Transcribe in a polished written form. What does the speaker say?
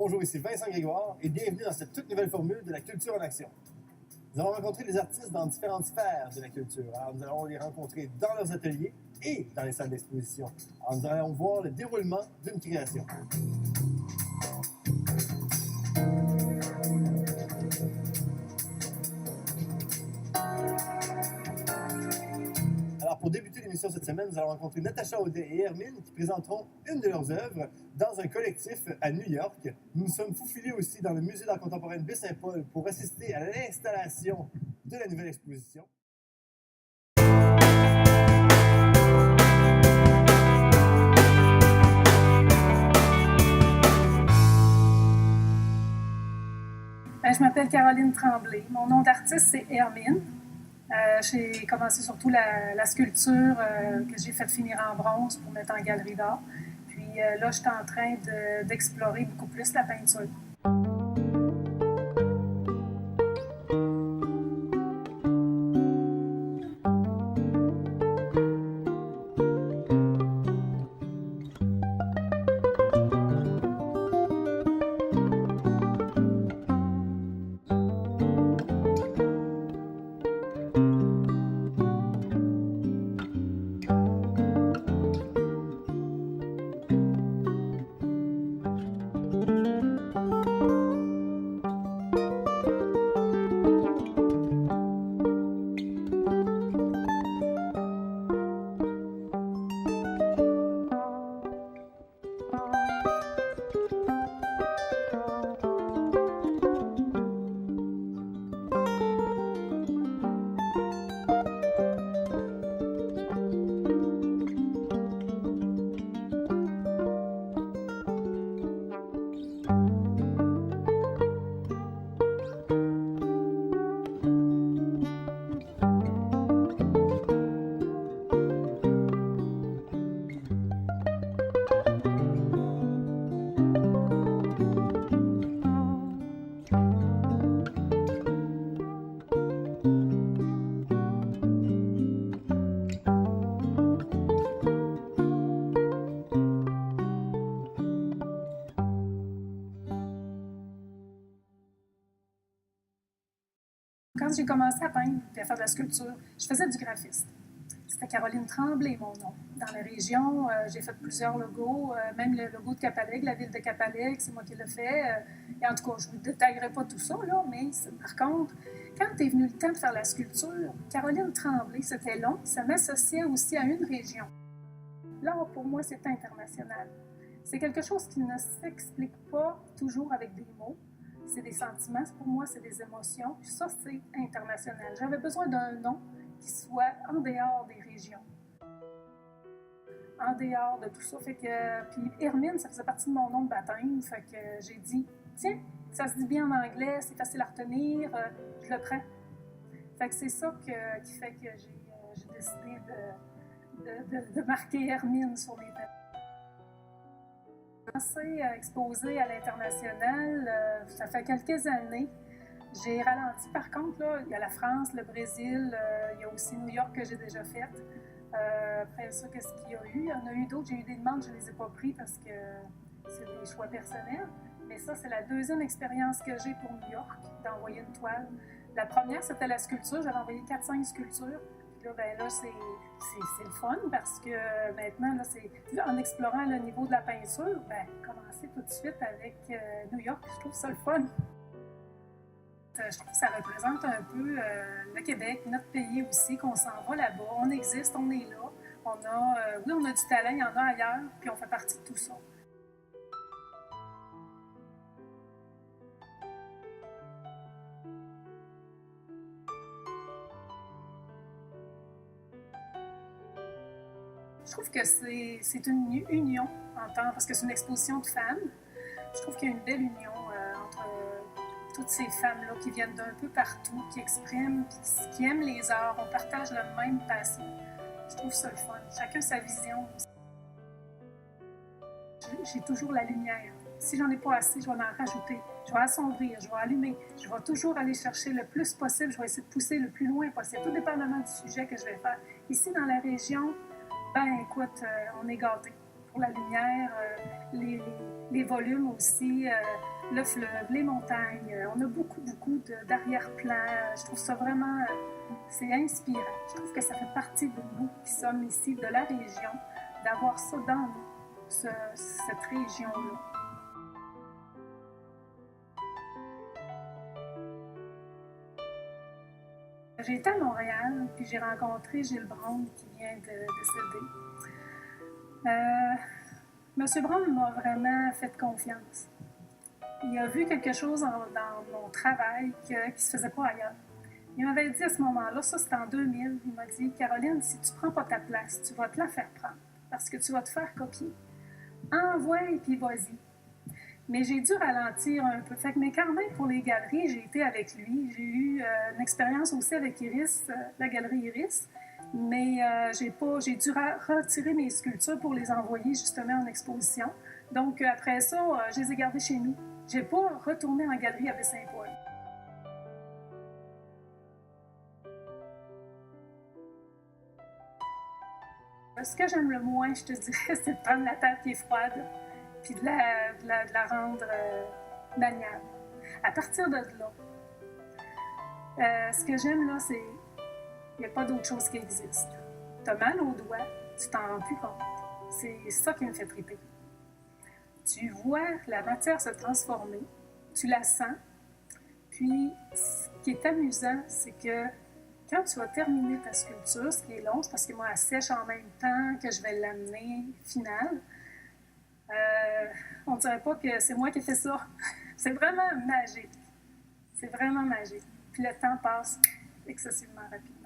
Bonjour, ici Vincent Grégoire et bienvenue dans cette toute nouvelle formule de la culture en action. Nous allons rencontrer des artistes dans différentes sphères de la culture. Alors, nous allons les rencontrer dans leurs ateliers et dans les salles d'exposition. Alors, nous allons voir le déroulement d'une création. Alors, pour débuter l'émission cette semaine, nous allons rencontrer Natacha Audet et Hermine qui présenteront une de leurs œuvres dans un collectif à New York. Nous nous sommes faufilés aussi dans le Musée d'art contemporain de Baie-Saint-Paul pour assister à l'installation de la nouvelle exposition. Je m'appelle Caroline Tremblay. Mon nom d'artiste, c'est Hermine. J'ai commencé surtout la sculpture que j'ai fait finir en bronze pour mettre en galerie d'art. Puis là, je suis en train d'explorer beaucoup plus la peinture. Quand j'ai commencé à peindre et à faire de la sculpture, je faisais du graphiste. C'était Caroline Tremblay, mon nom. Dans la région, j'ai fait plusieurs logos, même le logo de Capalègue, la ville de Capalègue, c'est moi qui l'ai fait. Et en tout cas, je ne vous détaillerai pas tout ça, là, mais par contre, quand est venu le temps de faire la sculpture, Caroline Tremblay, c'était long, ça m'associait aussi à une région. L'art, pour moi, c'est international. C'est quelque chose qui ne s'explique pas toujours avec des mots. C'est des sentiments, pour moi, c'est des émotions. Puis ça, c'est international. J'avais besoin d'un nom qui soit en dehors des régions. En dehors de tout ça. Fait que, puis Hermine, ça faisait partie de mon nom de baptême. Fait que j'ai dit, tiens, ça se dit bien en anglais, c'est facile à retenir, je le prends. Fait que c'est ça qui fait que j'ai décidé de marquer Hermine sur mes papiers. J'ai commencé à exposer à l'international, ça fait quelques années. J'ai ralenti par contre, là, il y a la France, le Brésil, il y a aussi New York que j'ai déjà fait. Après ça, qu'est-ce qu'il y a eu? Il y en a eu d'autres, j'ai eu des demandes, je ne les ai pas pris parce que c'est des choix personnels. Mais ça, c'est la deuxième expérience que j'ai pour New York, d'envoyer une toile. La première, c'était la sculpture, j'avais envoyé 4-5 sculptures. Là, c'est le fun parce que maintenant, là, en explorant le niveau de la peinture, commencer tout de suite avec New York, je trouve ça le fun. Je trouve que ça représente un peu le Québec, notre pays aussi, qu'on s'en va là-bas. On existe, on est là. Oui, on a du talent, il y en a ailleurs, puis on fait partie de tout ça. Je trouve que c'est une union parce que c'est une exposition de femmes. Je trouve qu'il y a une belle union entre toutes ces femmes-là qui viennent d'un peu partout, qui expriment, qui aiment les arts. On partage la même passion. Je trouve ça le fun. Chacun sa vision. J'ai toujours la lumière. Si j'en ai pas assez, je vais en rajouter. Je vais assombrir, je vais allumer. Je vais toujours aller chercher le plus possible. Je vais essayer de pousser le plus loin possible, tout dépendamment du sujet que je vais faire. Ici, dans la région, écoute, on est gâtés. Pour la lumière, les volumes aussi. le fleuve, les montagnes. On a beaucoup d'arrière-plan. Je trouve ça vraiment, c'est inspirant. Je trouve que ça fait partie de nous qui sommes ici, de la région, d'avoir ça dans nous, cette région-là. J'ai été à Montréal, puis j'ai rencontré Gilles Braun qui vient de décéder. Monsieur Braun m'a vraiment fait confiance. Il a vu quelque chose dans mon travail qui ne se faisait pas ailleurs. Il m'avait dit à ce moment-là, ça c'était en 2000, il m'a dit « Caroline, si tu ne prends pas ta place, tu vas te la faire prendre parce que tu vas te faire copier. Envoie et puis vas-y. » Mais j'ai dû ralentir un peu. Fait que, mais quand même, pour les galeries, j'ai été avec lui. J'ai eu une expérience aussi avec Iris, la galerie Iris. Mais j'ai dû retirer mes sculptures pour les envoyer justement en exposition. Donc, après ça, je les ai gardées chez nous. Je n'ai pas retourné en galerie à Baie-Saint-Paul. Ce que j'aime le moins, je te dirais, c'est de prendre la terre qui est froide puis de la rendre maniable. À partir de là, ce que j'aime là, c'est qu'il n'y a pas d'autre chose qui existe. Tu as mal aux doigts, tu t'en rends plus compte. C'est ça qui me fait triper. Tu vois la matière se transformer, tu la sens, puis ce qui est amusant, c'est que quand tu vas terminer ta sculpture, ce qui est long, c'est parce que moi, elle sèche en même temps que je vais l'amener finale. On dirait pas que c'est moi qui ai fait ça. C'est vraiment magique. C'est vraiment magique. Puis le temps passe excessivement rapidement.